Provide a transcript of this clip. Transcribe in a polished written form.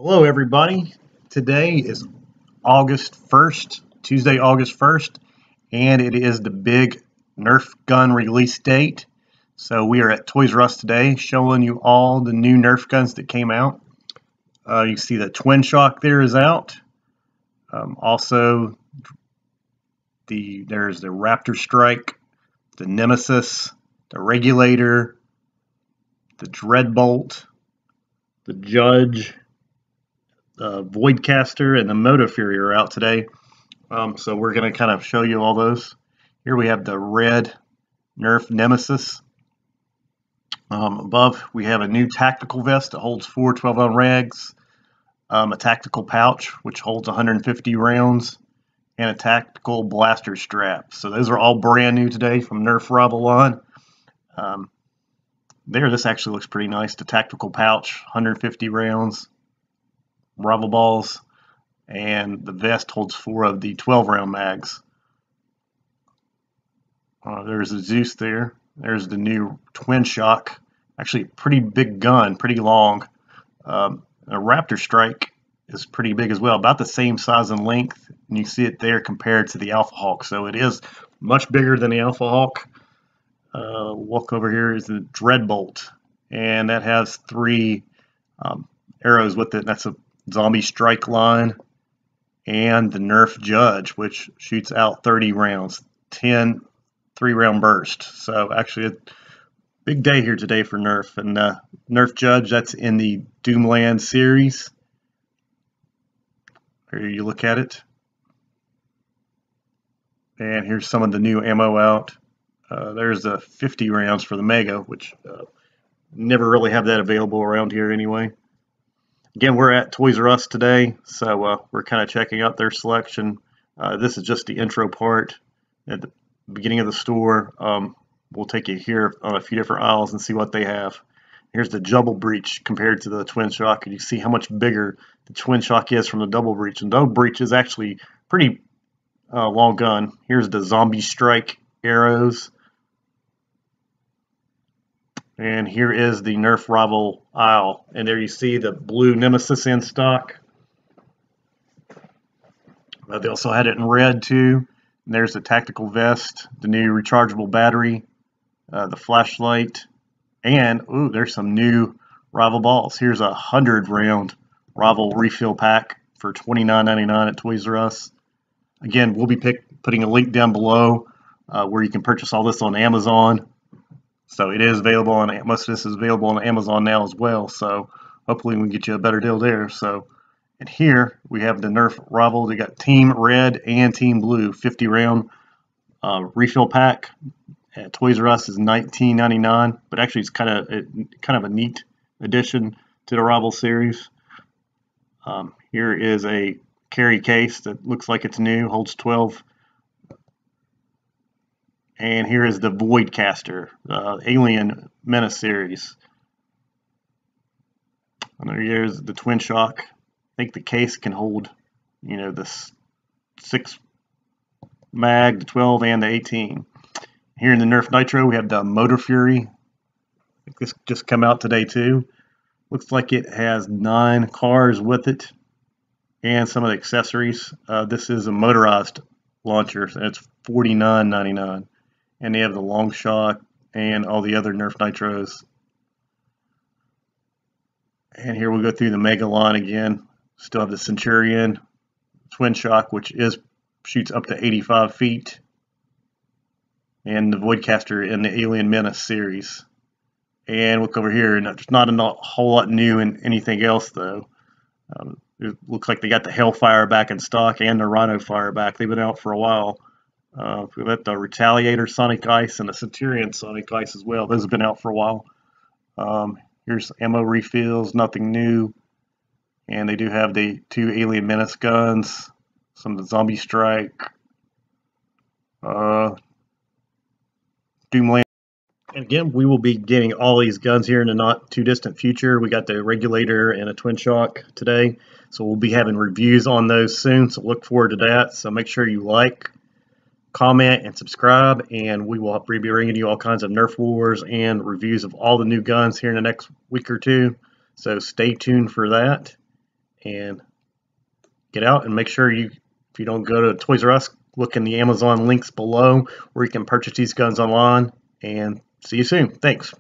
Hello everybody, today is August 1st, Tuesday August 1st, and it is the big Nerf gun release date. So we are at Toys R Us today showing you all the new Nerf guns that came out. You see the Twinshock there is out. Also, there's the Raptorstrike, the Nemesis, the Regulator, the Dreadbolt, the Judge, Voidcaster, and the Motofury are out today. So we're going to kind of show you all those. Here we have the red Nerf Nemesis. Above we have a new tactical vest that holds 4 12-round rags, a tactical pouch which holds 150 rounds, and a tactical blaster strap. So those are all brand new today from Nerf Rival line. This actually looks pretty nice. The tactical pouch, 150 rounds, Rival balls, and the vest holds 4 of the 12-round mags. There's a Zeus there. There's the new Twinshock. Actually, pretty big gun, pretty long. A Raptorstrike is pretty big as well, about the same size and length. And you see it there compared to the Alpha Hawk. So it is much bigger than the Alpha Hawk. Walk over here is the Dreadbolt, and that has 3 arrows with it. That's a zombie strike line, and the Nerf Judge, which shoots out 30 rounds, 10 3-round bursts. So actually a big day here today for Nerf. And Nerf Judge, that's in the Doomland series. Here you look at it, and here's some of the new ammo out. There's the 50 rounds for the Mega, which never really have that available around here anyway. Again, we're at Toys R Us today, so we're kind of checking out their selection. This is just the intro part at the beginning of the store. We'll take you here on a few different aisles and see what they have. Here's the double breach compared to the Twinshock, and you see how much bigger the Twinshock is from the double breach. And double breach is actually pretty long gun. Here's the zombie strike arrows. And here is the Nerf Rival aisle. And there you see the blue Nemesis in stock. They also had it in red too. And there's the tactical vest, the new rechargeable battery, the flashlight, and ooh, there's some new Rival balls. Here's a 100-round Rival refill pack for $29.99 at Toys R Us. Again, we'll be putting a link down below where you can purchase all this on Amazon. So it is available on, most of this is available on Amazon now as well. So hopefully we can get you a better deal there. So, and here we have the Nerf Rival. They got Team Red and Team Blue 50-round refill pack at Toys R Us is $19.99. But actually, it's kind of a neat addition to the Rival series. Here is a carry case that looks like it's new, holds 12. And here is the Voidcaster, Alien Menace series. And there's the Twinshock. I think the case can hold, you know, the 6 mag, the 12, and the 18. Here in the Nerf Nitro, we have the Motofury. I think this just come out today too. Looks like it has 9 cars with it, and some of the accessories. This is a motorized launcher, and it's $49.99. And they have the long shot and all the other Nerf Nitros. And here we go through the Megalon again. Still have the Centurion, Twinshock, which shoots up to 85 feet. And the Voidcaster in the Alien Menace series. And look over here, and there's not a whole lot new in anything else though. It looks like they got the Hellfire back in stock and the Rhino Fire back. They've been out for a while. We've got the Retaliator Sonic Ice and the Centurion Sonic Ice as well. Those have been out for a while. Here's ammo refills, nothing new. And they do have the 2 Alien Menace guns, some of the Zombie Strike, Doomland. And again, we will be getting all these guns here in the not too distant future. We got the Regulator and a Twinshock today. So we'll be having reviews on those soon. So look forward to that. So make sure you like, comment, and subscribe, and we will be bringing you all kinds of Nerf Wars and reviews of all the new guns here in the next week or two. So stay tuned for that. and get out, and make sure if you don't go to Toys R Us, look in the Amazon links below where you can purchase these guns online, and see you soon. Thanks.